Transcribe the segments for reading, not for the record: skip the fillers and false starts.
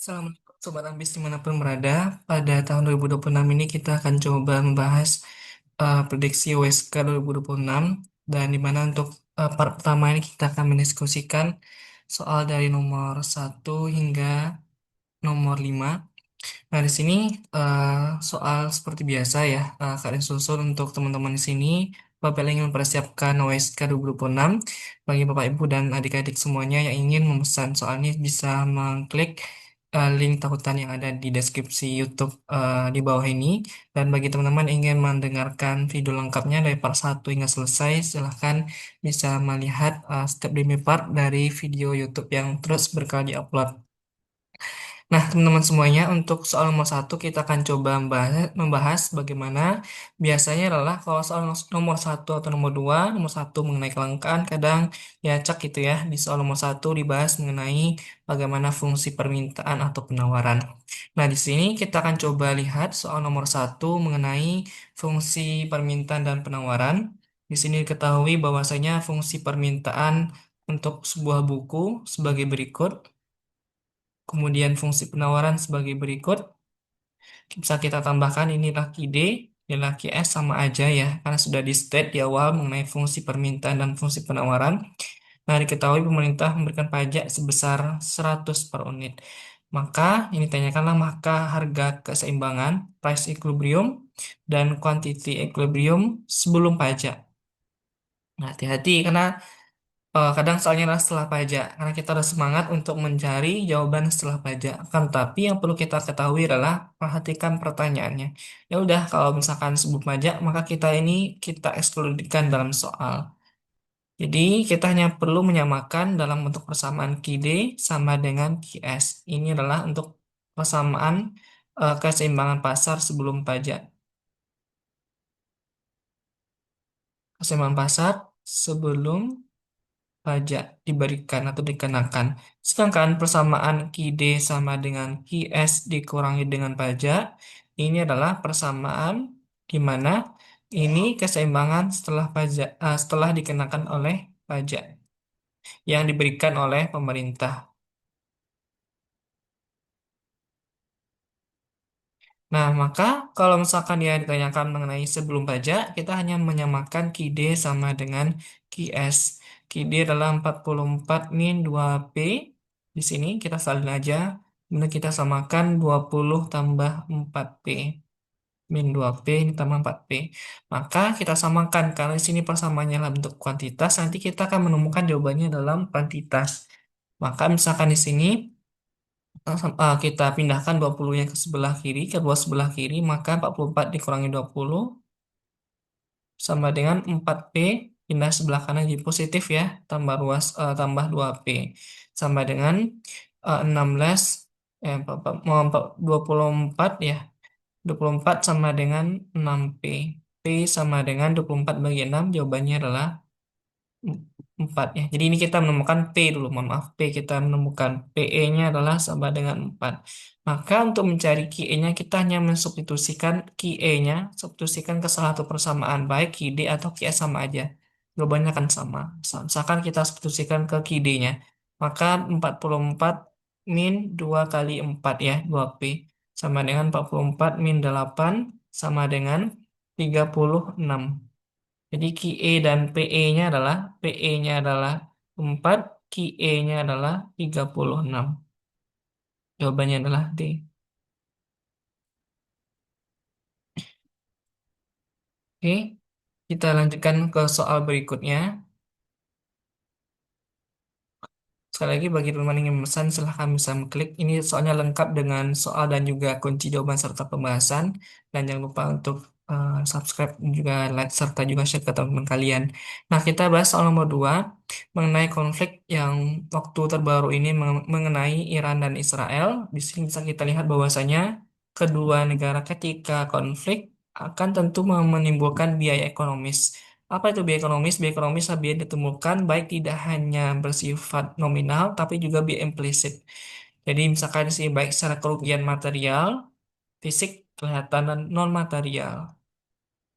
Assalamualaikum Sobat Ambis dimanapun berada. Pada tahun 2026 ini kita akan coba membahas prediksi USK 2026 dan dimana untuk part pertama ini kita akan mendiskusikan soal dari nomor 1 hingga nomor 5. Nah, di sini soal seperti biasa ya, kalian susun untuk teman-teman di sini. Bapak yang ingin mempersiapkan OSK 2026 bagi Bapak Ibu dan adik-adik semuanya yang ingin memesan soal ini bisa mengklik link tautan yang ada di deskripsi YouTube di bawah ini. Dan bagi teman-teman yang ingin mendengarkan video lengkapnya dari part 1 hingga selesai, silahkan bisa melihat step demi part dari video YouTube yang terus berkali upload. Nah, teman-teman semuanya, untuk soal nomor 1 kita akan coba membahas bagaimana biasanya adalah kalau soal nomor 1 atau nomor 1 mengenai kelangkaan, kadang ya cek gitu ya, di soal nomor 1 dibahas mengenai bagaimana fungsi permintaan atau penawaran. Nah, di sini kita akan coba lihat soal nomor 1 mengenai fungsi permintaan dan penawaran. Di sini diketahui bahwasanya fungsi permintaan untuk sebuah buku sebagai berikut. Kemudian fungsi penawaran sebagai berikut. Bisa kita tambahkan inilah KID, inilah QS sama aja ya. Karena sudah di state di awal mengenai fungsi permintaan dan fungsi penawaran. Nah, diketahui pemerintah memberikan pajak sebesar 100 per unit. Maka ini tanyakanlah maka harga keseimbangan, price equilibrium, dan quantity equilibrium sebelum pajak. Nah, hati-hati karena kadang soalnya adalah setelah pajak, karena kita harus semangat untuk mencari jawaban setelah pajak. Kan, tapi yang perlu kita ketahui adalah perhatikan pertanyaannya. Ya udah, kalau misalkan sebelum pajak, maka kita ekskludikan dalam soal. Jadi kita hanya perlu menyamakan dalam bentuk persamaan QD sama dengan QS. Ini adalah untuk persamaan keseimbangan pasar sebelum pajak. Keseimbangan pasar sebelum pajak diberikan atau dikenakan. Sedangkan persamaan QD sama dengan QS dikurangi dengan pajak, ini adalah persamaan di mana ini keseimbangan setelah pajak, setelah dikenakan oleh pajak yang diberikan oleh pemerintah. Nah, maka kalau misalkan dia ditanyakan mengenai sebelum pajak, kita hanya menyamakan QD sama dengan QS. QD adalah 44 min 2P. Di sini kita salin aja. Kemudian kita samakan 20 tambah 4P. Min 2P ini tambah 4P. Maka kita samakan. Karena di sini persamaannya dalam bentuk kuantitas, nanti kita akan menemukan jawabannya dalam kuantitas. Maka misalkan di sini kita pindahkan 20-nya ke sebelah kiri, kedua sebelah kiri, maka 44 dikurangi 20 sama dengan 4P, pindah sebelah kanan jadi positif ya, tambah ruas tambah 2P sama dengan 16 24 ya. 24 sama dengan 6P. P sama dengan 24 bagi 6, jawabannya adalah 4 ya. Jadi ini kita menemukan P dulu, mohon maaf. P kita menemukan PE-nya adalah sama dengan 4. Maka untuk mencari QE-nya kita hanya mensubstitusikan QE-nya, substitusikan ke salah satu persamaan, baik QD atau QS sama aja. Jawabannya akan sama. Misalkan kita substitusikan ke QD-nya, maka 44 min 2 kali 4 ya, 2P. Sama dengan 44 min 8 sama dengan 36. Jadi QE dan PE-nya adalah 4, QE-nya adalah 36. Jawabannya adalah D. Oke, kita lanjutkan ke soal berikutnya. Sekali lagi bagi teman-teman yang memesan silahkan bisa mengklik. Ini soalnya lengkap dengan soal dan juga kunci jawaban serta pembahasan. Dan jangan lupa untuk subscribe dan juga like serta juga share ke teman-teman kalian. Nah, kita bahas soal nomor 2 mengenai konflik yang waktu terbaru ini mengenai Iran dan Israel. Di sini bisa kita lihat bahwasanya kedua negara ketika konflik akan tentu menimbulkan biaya ekonomis. Apa itu biaya ekonomis? Biaya ekonomis adalah biaya yang ditemukan baik tidak hanya bersifat nominal, tapi juga biaya implisit. Jadi misalkan sih baik secara kerugian material, fisik, kelihatan, dan non-material.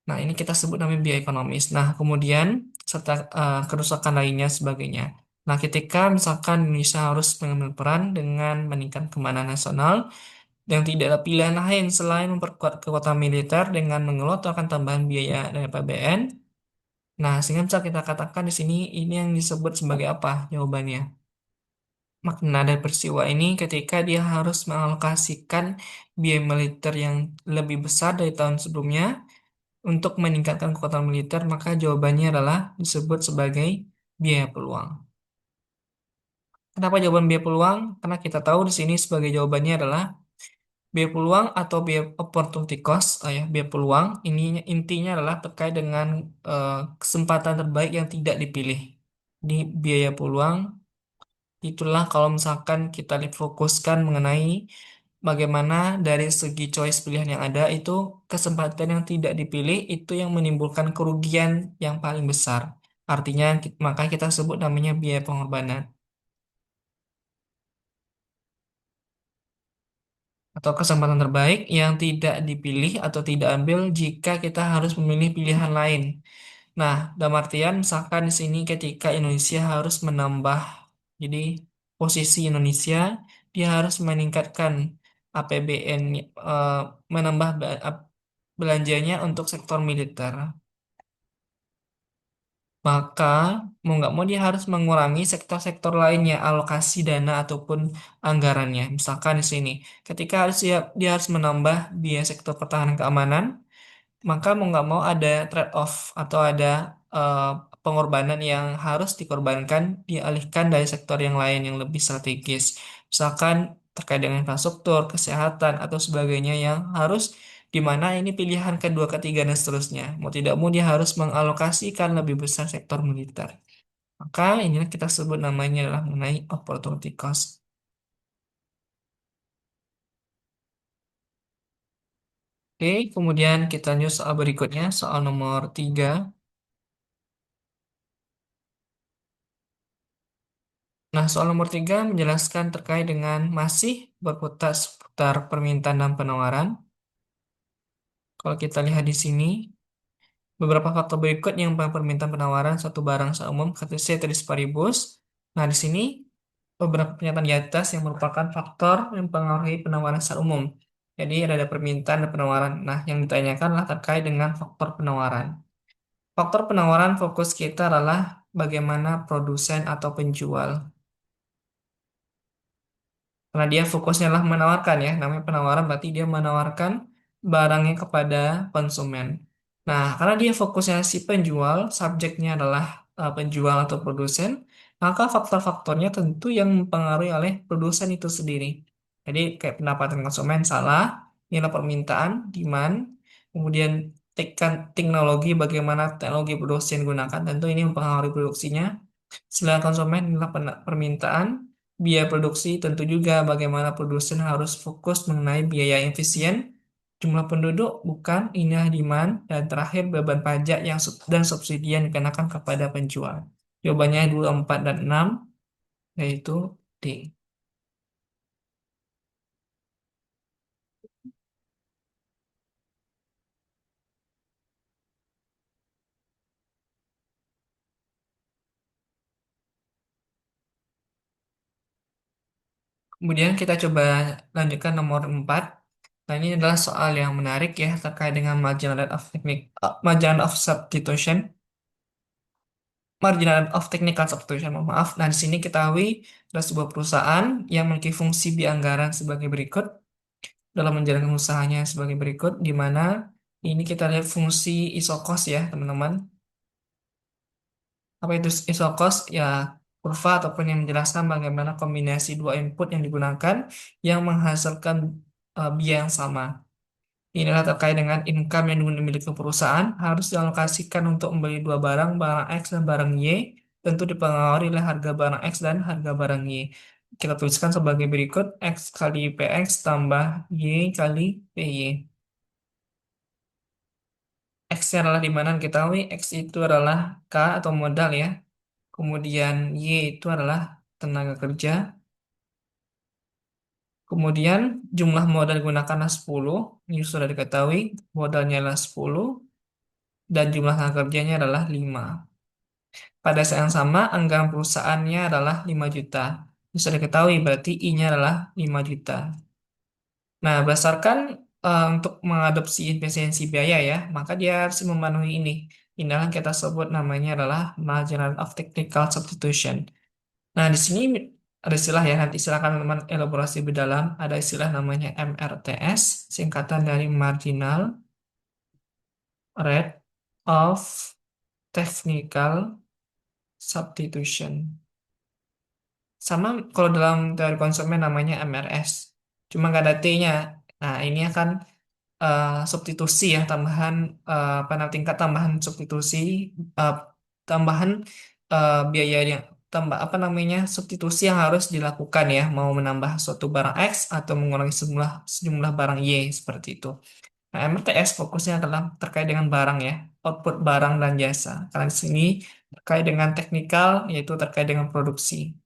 Nah, ini kita sebut namanya biaya ekonomis. Nah, kemudian serta kerusakan lainnya sebagainya. Nah, ketika misalkan Indonesia harus mengambil peran dengan meningkatkan keamanan nasional, yang tidak ada pilihan lain selain memperkuat kekuatan militer dengan mengelontorkan tambahan biaya dari APBN. Nah, sehingga bisa kita katakan di sini ini yang disebut sebagai apa jawabannya? Makna dari peristiwa ini ketika dia harus mengalokasikan biaya militer yang lebih besar dari tahun sebelumnya untuk meningkatkan kekuatan militer, maka jawabannya adalah disebut sebagai biaya peluang. Kenapa jawaban biaya peluang? Karena kita tahu di sini sebagai jawabannya adalah biaya peluang atau biaya opportunity cost, ya, biaya peluang ini intinya adalah terkait dengan kesempatan terbaik yang tidak dipilih. Ini biaya peluang itulah kalau misalkan kita fokuskan mengenai bagaimana dari segi choice pilihan yang ada itu kesempatan yang tidak dipilih itu yang menimbulkan kerugian yang paling besar. Artinya maka kita sebut namanya biaya pengorbanan atau kesempatan terbaik yang tidak dipilih atau tidak ambil jika kita harus memilih pilihan lain. Nah, dalam artian misalkan di sini ketika Indonesia harus menambah, jadi posisi Indonesia dia harus meningkatkan APBN, eh, menambah belanjanya untuk sektor militer. Maka mau nggak mau dia harus mengurangi sektor-sektor lainnya alokasi dana ataupun anggarannya. Misalkan di sini, ketika dia harus menambah biaya sektor pertahanan keamanan, maka mau nggak mau ada trade-off atau ada eh, pengorbanan yang harus dikorbankan, dialihkan dari sektor yang lain yang lebih strategis. Misalkan terkait dengan infrastruktur, kesehatan, atau sebagainya yang harus di mana ini pilihan kedua, ketiga, dan seterusnya. Mau tidak mau dia harus mengalokasikan lebih besar sektor militer. Maka inilah kita sebut namanya adalah mengenai opportunity cost. Oke, kemudian kita lanjut soal berikutnya, soal nomor 3. Nah, soal nomor 3 menjelaskan terkait dengan masih berputar seputar permintaan dan penawaran. Kalau kita lihat di sini, beberapa faktor berikut yang permintaan penawaran satu barang secara umum, KTC Tris Paribus. Nah, di sini beberapa pernyataan di atas yang merupakan faktor yang mempengaruhi penawaran secara umum. Jadi, ada permintaan dan penawaran. Nah, yang ditanyakanlah terkait dengan faktor penawaran. Faktor penawaran fokus kita adalah bagaimana produsen atau penjual. Karena dia fokusnya adalah menawarkan ya, namanya penawaran berarti dia menawarkan barangnya kepada konsumen. Nah, karena dia fokusnya si penjual, subjeknya adalah penjual atau produsen, maka faktor-faktornya tentu yang mempengaruhi oleh produsen itu sendiri. Jadi kayak pendapatan konsumen salah, nilai permintaan, demand, kemudian teknologi, bagaimana teknologi produksi yang digunakan, tentu ini mempengaruhi produksinya. Selain konsumen adalah permintaan, biaya produksi tentu juga bagaimana produsen harus fokus mengenai biaya yang efisien, jumlah penduduk bukan, inilah demand, dan terakhir beban pajak dan subsidi yang dikenakan kepada penjual. Jawabannya 2, 4, dan 6, yaitu D. Kemudian kita coba lanjutkan nomor 4. Nah, ini adalah soal yang menarik ya terkait dengan marginal rate of margin of substitution. Marginal of technical substitution, mohon maaf. Nah, di sini kita ketahui ada sebuah perusahaan yang memiliki fungsi bianggaran sebagai berikut dalam menjalankan usahanya sebagai berikut, di mana ini kita lihat fungsi isokos ya, teman-teman. Apa itu isokos? Ya, kurva ataupun yang menjelaskan bagaimana kombinasi dua input yang digunakan yang menghasilkan biaya yang sama. Inilah terkait dengan income yang dimiliki perusahaan harus dialokasikan untuk membeli dua barang, barang X dan barang Y, tentu dipengaruhi oleh harga barang X dan harga barang Y. Kita tuliskan sebagai berikut, X kali PX tambah Y kali PY. X-nya adalah di mana kita tahu X itu adalah K atau modal ya. Kemudian Y itu adalah tenaga kerja. Kemudian jumlah modal digunakan adalah 10. Ini sudah diketahui, modalnya adalah 10 dan jumlah tenaga kerjanya adalah 5. Pada saat yang sama, anggaran perusahaannya adalah 5 juta. Bisa diketahui berarti I-nya adalah 5 juta. Nah, berdasarkan untuk mengadopsi efisiensi biaya ya, maka dia harus memenuhi ini. Inilah yang kita sebut namanya adalah marginal of technical substitution. Nah, di sini ada istilah ya, nanti silakan teman elaborasi lebih dalam. Ada istilah namanya MRTS, singkatan dari marginal rate of technical substitution. Sama kalau dalam teori konsumen namanya MRS. Cuma nggak ada T-nya. Nah, ini akan substitusi ya, tambahan apa namanya tingkat tambahan substitusi, eh, tambahan biaya yang tambah apa namanya substitusi yang harus dilakukan ya, mau menambah suatu barang X atau mengurangi sejumlah sejumlah barang Y seperti itu. Nah, MRTS fokusnya adalah terkait dengan barang ya, output barang dan jasa. Karena di sini terkait dengan teknikal, yaitu terkait dengan produksi.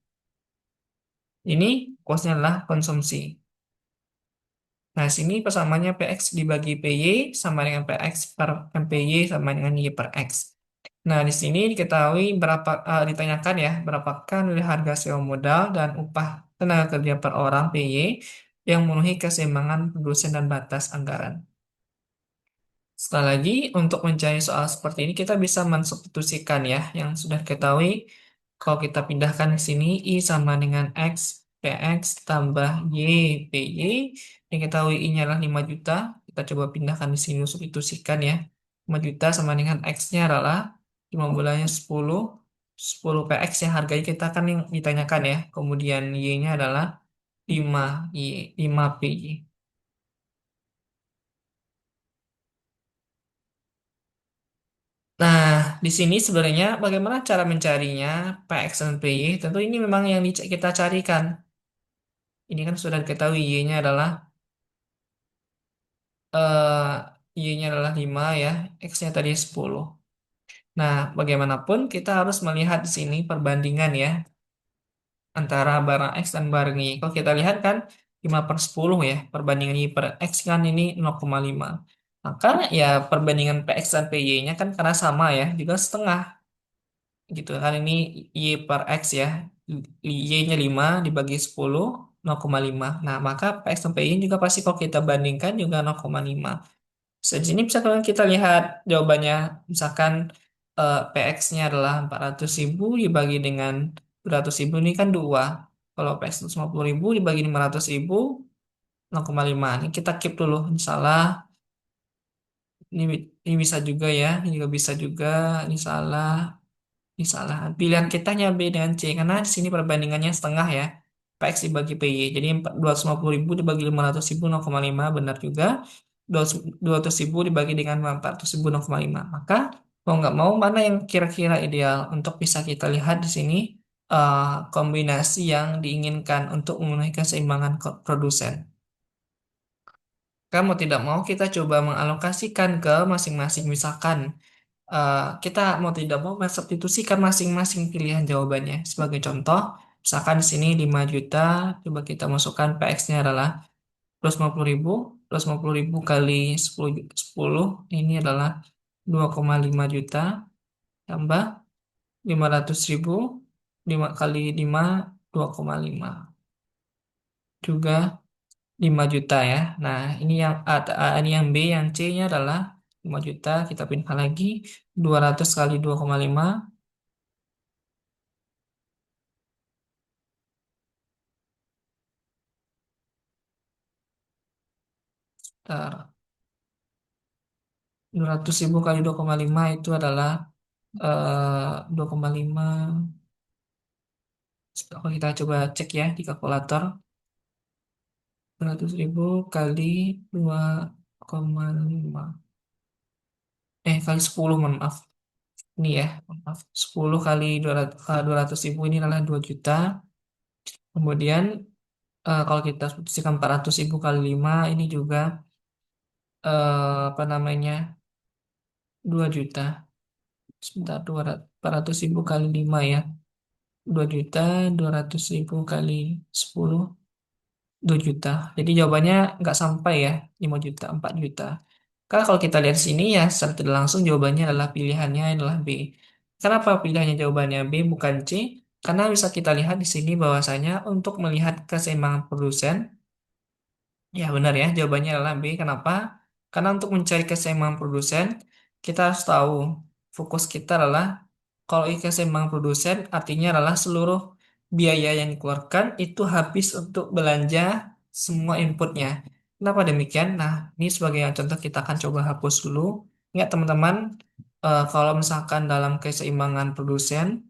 Ini fokusnya adalah konsumsi. Nah, sini persamaannya PX dibagi PY sama dengan PX per MPY sama dengan Y per X. Nah, di sini diketahui ditanyakan ya, berapakah nilai harga sewa modal dan upah tenaga kerja per orang PY yang memenuhi keseimbangan produsen dan batas anggaran. Setelah lagi, untuk mencari soal seperti ini, kita bisa mensubstitusikan ya, yang sudah diketahui. Kalau kita pindahkan ke sini, I sama dengan X, PX tambah Y, PY. Yang diketahui I-nya adalah 5 juta. Kita coba pindahkan di sini, substitusikan ya. 5 juta sama dengan X-nya adalah 5 bulannya 10. 10 PX yang harganya kita kan yang ditanyakan ya. Kemudian Y-nya adalah 5 Y, 5 PY. Nah, di sini sebenarnya bagaimana cara mencarinya PX dan PY? Tentu ini memang yang kita carikan. Ini kan sudah diketahui Y-nya adalah Y-nya adalah 5 ya, X-nya tadi 10. Nah, bagaimanapun kita harus melihat di sini perbandingan ya antara barang X dan barang Y. Kalau kita lihat kan 5 per 10 ya, perbandingan Y per X kan ini 0,5. Maka ya perbandingan PX dan PY-nya kan karena sama ya, juga setengah. Gitu kan ini Y per X ya, Y-nya 5 dibagi 10 0,5. Nah maka PX sampai Y juga pasti kalau kita bandingkan juga 0,5. Sejini misalkan kita lihat jawabannya, misalkan PX-nya adalah 400.000 dibagi dengan 200.000 ini kan 2. Kalau PX 150.000 dibagi 500.000 0,5. Ini kita keep dulu, salah. Ini bisa juga ya, ini juga bisa juga, ini salah. Ini salah. Pilihan kita B dengan C karena di sini perbandingannya setengah ya. PX dibagi PY. Jadi 250.000 dibagi 500.000 0,5 benar juga. 200.000 dibagi dengan 400.000 0,5. Maka mau nggak mau mana yang kira-kira ideal untuk bisa kita lihat di sini kombinasi yang diinginkan untuk memenuhi keseimbangan produsen. Kamu tidak mau kita coba mengalokasikan ke masing-masing misalkan kita mau tidak mau mensubstitusikan masing-masing pilihan jawabannya. Sebagai contoh, misalkan di sini 5 juta, coba kita masukkan PX-nya adalah 250.000, 250.000 kali 10 ini adalah 2,5 juta, tambah 500.000, 5 kali 5, 2,5. Juga 5 juta ya. Nah, ini yang B, yang C-nya adalah 5 juta, kita pindah lagi 200 kali 2,5. Bentar. 200.000 kali 2,5 itu adalah 2,5. Kalau kita coba cek ya di kalkulator. 200.000 kali 2,5. Kali 10, mohon maaf. Ini ya, mohon maaf. 10 kali 200.000 ini adalah 2 juta. Kemudian kalau kita substitusikan 400.000 kali 5 ini juga apa namanya 2 juta. Sebentar, 400.000 kali 5 ya. 2.200.000 kali 10, 2 juta. Jadi jawabannya nggak sampai ya, 5 juta, 4 juta. Karena kalau kita lihat sini ya, secara tidak langsung jawabannya adalah pilihannya adalah B. Kenapa pilihannya jawabannya B bukan C? Karena bisa kita lihat di sini bahwasanya untuk melihat keseimbangan produsen, ya benar ya, jawabannya adalah B. Kenapa? Karena untuk mencari keseimbangan produsen, kita harus tahu fokus kita adalah kalau keseimbangan produsen artinya adalah seluruh biaya yang dikeluarkan itu habis untuk belanja semua inputnya. Kenapa demikian? Nah, ini sebagai contoh kita akan coba hapus dulu. Ingat teman-teman, kalau misalkan dalam keseimbangan produsen,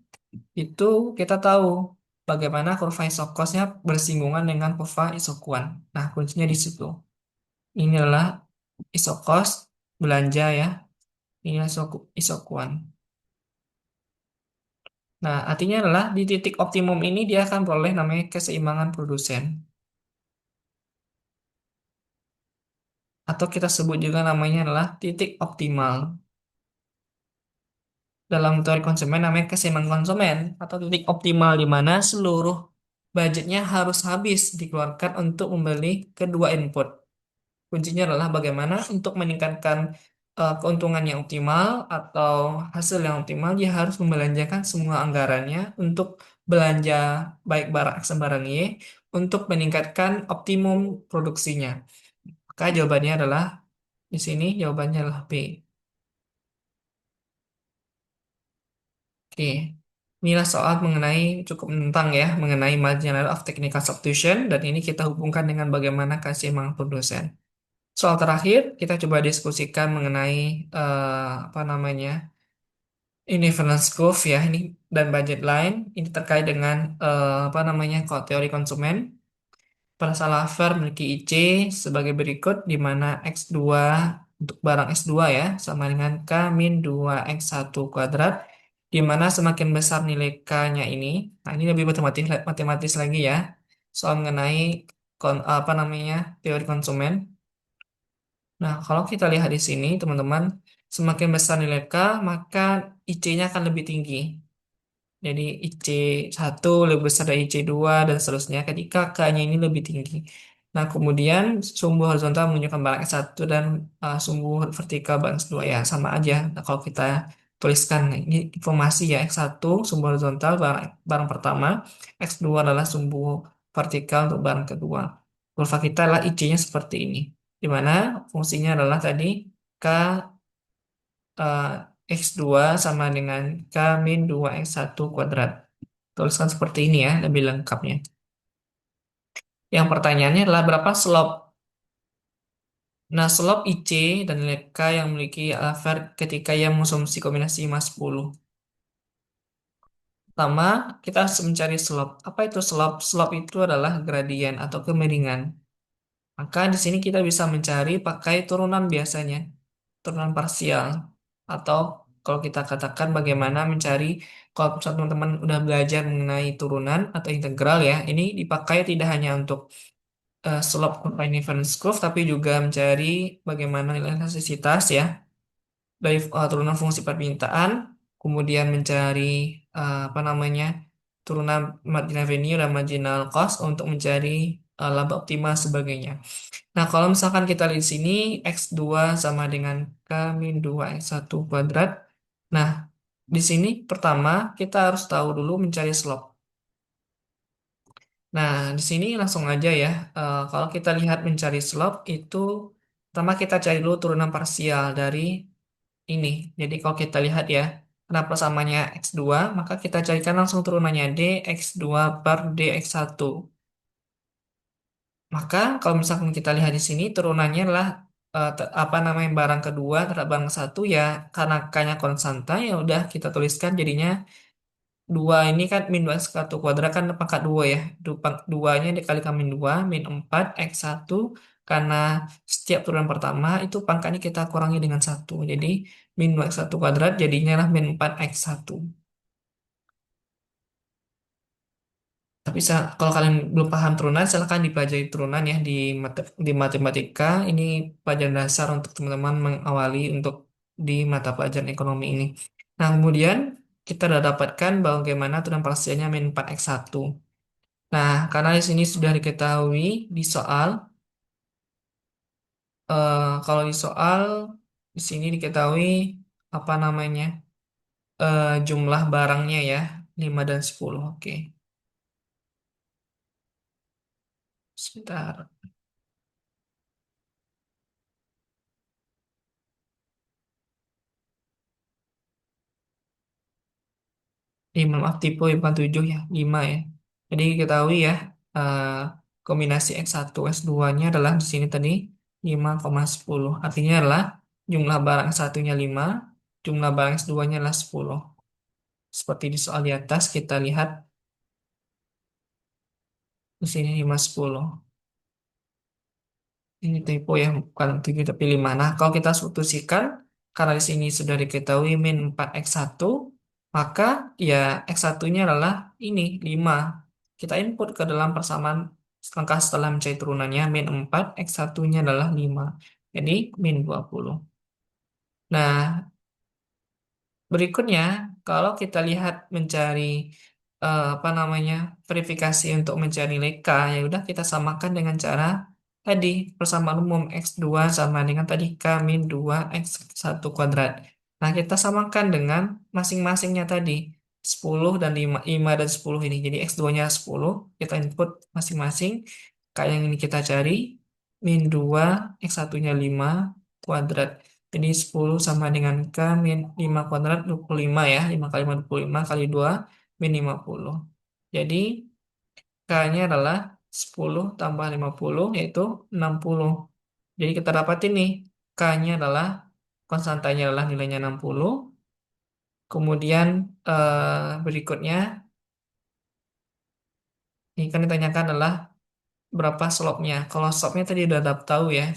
itu kita tahu bagaimana kurva isokosnya bersinggungan dengan kurva isokuan. Nah, kuncinya di situ. Ini adalah isokos belanja ya. Ini isokuan. Nah, artinya adalah di titik optimum ini dia akan peroleh namanya keseimbangan produsen. Atau kita sebut juga namanya adalah titik optimal. Dalam teori konsumen namanya keseimbangan konsumen atau titik optimal di mana seluruh budgetnya harus habis dikeluarkan untuk membeli kedua input. Kuncinya adalah bagaimana untuk meningkatkan keuntungan yang optimal atau hasil yang optimal, dia harus membelanjakan semua anggarannya untuk belanja baik barang X dan barang Y untuk meningkatkan optimum produksinya. Maka jawabannya adalah di sini jawabannya adalah B. Oke. Inilah soal mengenai cukup menentang ya, mengenai marginal of technical substitution dan ini kita hubungkan dengan bagaimana keseimbangan produsen. Soal terakhir, kita coba diskusikan mengenai apa namanya indifference curve ya ini dan budget line. Ini terkait dengan apa namanya kalau teori konsumen. Frasa Laffer memiliki IC sebagai berikut, di mana X2 untuk barang X2 ya sama dengan K min 2X1 kuadrat, di mana semakin besar nilai K-nya ini. Nah, ini lebih matematis, matematis lagi ya. Soal mengenai apa namanya teori konsumen. Nah, kalau kita lihat di sini, teman-teman, semakin besar nilai K, maka IC-nya akan lebih tinggi. Jadi IC1 lebih besar dari IC2 dan seterusnya ketika K-nya ini lebih tinggi. Nah, kemudian sumbu horizontal menunjukkan barang X1 dan sumbu vertikal barang X2 ya sama aja. Nah, kalau kita tuliskan nah, ini informasi ya X1 sumbu horizontal barang pertama, X2 adalah sumbu vertikal untuk barang kedua. Kurva kita adalah IC-nya seperti ini, di mana fungsinya adalah tadi K eh, X2 sama dengan K min 2X1 kuadrat. Tuliskan seperti ini ya, lebih lengkapnya. Yang pertanyaannya adalah berapa slope? Nah, slope IC dan nilai K yang memiliki alpha ketika ia mengonsumsi kombinasi emas 10. Pertama, kita harus mencari slope. Apa itu slope? Slope itu adalah gradien atau kemiringan. Maka di sini kita bisa mencari pakai turunan biasanya, turunan parsial. Atau kalau kita katakan bagaimana mencari, kalau misalnya teman-teman udah belajar mengenai turunan atau integral ya, ini dipakai tidak hanya untuk slope covariance curve, tapi juga mencari bagaimana nilai elastisitas ya dari turunan fungsi permintaan, kemudian mencari apa namanya turunan marginal revenue dan marginal cost untuk mencari laba optimal sebagainya. Nah, kalau misalkan kita lihat di sini X2 sama dengan K min 2X1 kuadrat. Nah, di sini pertama kita harus tahu dulu mencari slope. Nah, di sini langsung aja ya. Kalau kita lihat mencari slope itu pertama kita cari dulu turunan parsial dari ini. Jadi kalau kita lihat ya, kenapa samanya X2, maka kita carikan langsung turunannya D X2 per D X1. Maka kalau misalkan kita lihat di sini turunannya adalah apa namanya barang kedua terhadap barang satu ya karena k-nya konstanta ya udah kita tuliskan jadinya dua ini kan min 2 kuadrat kan pangkat dua ya. Duanya dikalikan min 2 min 4 X1 karena setiap turunan pertama itu pangkatnya kita kurangi dengan satu. Jadi min 2X1 kuadrat jadinya lah min 4 X1. Tapi kalau kalian belum paham turunan, silahkan dipelajari turunan ya di matematika. Ini pelajaran dasar untuk teman-teman mengawali untuk di mata pelajaran ekonomi ini. Nah, kemudian kita sudah dapatkan bagaimana turunan parsialnya min 4x1. Nah, karena di sini sudah diketahui di soal, kalau di soal di sini diketahui apa namanya? jumlah barangnya ya, 5 dan 10. Oke, sebentar. 5, maaf tipe ya, bukan 7 ya, 5 ya. Jadi ketahui ya, eh, kombinasi X1 X2-nya adalah di sini tadi 5,10. Artinya adalah jumlah barang X1-nya 5, jumlah barang X2-nya adalah 10. Seperti di soal di atas kita lihat di sini 5, 10. Ini typo ya, bukan 7 tapi 5. Nah, kalau kita substitusikan, karena di sini sudah diketahui min 4x1, maka ya x1-nya adalah ini, 5. Kita input ke dalam persamaan langkah setelah mencari turunannya, min 4, x1-nya adalah 5. Jadi, min 20. Nah, berikutnya, kalau kita lihat mencari apa namanya verifikasi untuk mencari nilai K, ya udah kita samakan dengan cara tadi persamaan umum X2 sama dengan tadi K min 2 X1 kuadrat. Nah, kita samakan dengan masing-masingnya tadi 10 dan 5, 5 dan 10 ini. Jadi X2-nya 10, kita input masing-masing. K yang ini kita cari min 2 X1-nya 5 kuadrat. Jadi 10 sama dengan K min 5 kuadrat 25 ya. 5 kali 5 25 kali 2 min 50. Jadi K-nya adalah 10 tambah 50 yaitu 60. Jadi kita dapatin nih K-nya adalah konstantanya adalah nilainya 60. Kemudian berikutnya ini kan ditanyakan adalah berapa slope-nya. Kalau slope-nya tadi udah tahu ya.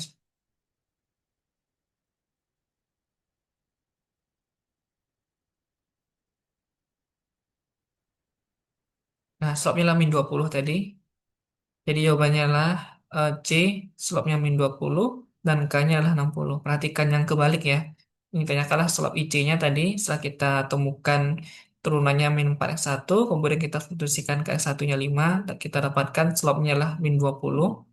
Nah, slope-nya adalah min 20 tadi. Jadi jawabannya adalah C, slope-nya min 20, dan K-nya adalah 60. Perhatikan yang kebalik ya. Ini tanyakanlah slope IC-nya tadi, setelah kita temukan turunannya min 4x1, kemudian kita substitusikan ke X1-nya 5, dan kita dapatkan slope-nya adalah min 20.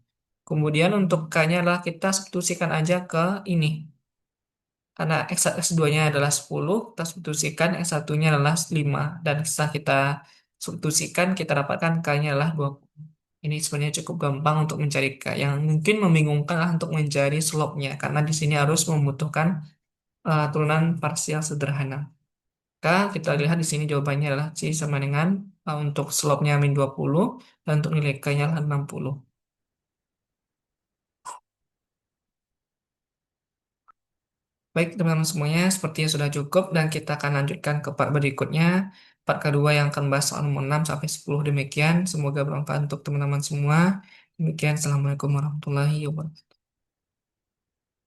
Kemudian untuk K-nya adalah kita substitusikan aja ke ini. Karena X2-nya adalah 10, kita substitusikan X1-nya adalah 5. Dan setelah kita substitusikan, kita dapatkan K-nya adalah 20. Ini sebenarnya cukup gampang untuk mencari K. Yang mungkin membingungkan adalah untuk mencari slope-nya, karena di sini harus membutuhkan turunan parsial sederhana. K, kita lihat di sini jawabannya adalah C sama dengan untuk slope-nya min 20, dan untuk nilai K-nya adalah 60. Baik, teman-teman semuanya, sepertinya sudah cukup dan kita akan lanjutkan ke part berikutnya. Part kedua yang akan bahas soal nomor 6 sampai 10 demikian. Semoga bermanfaat untuk teman-teman semua. Demikian, Assalamualaikum warahmatullahi wabarakatuh.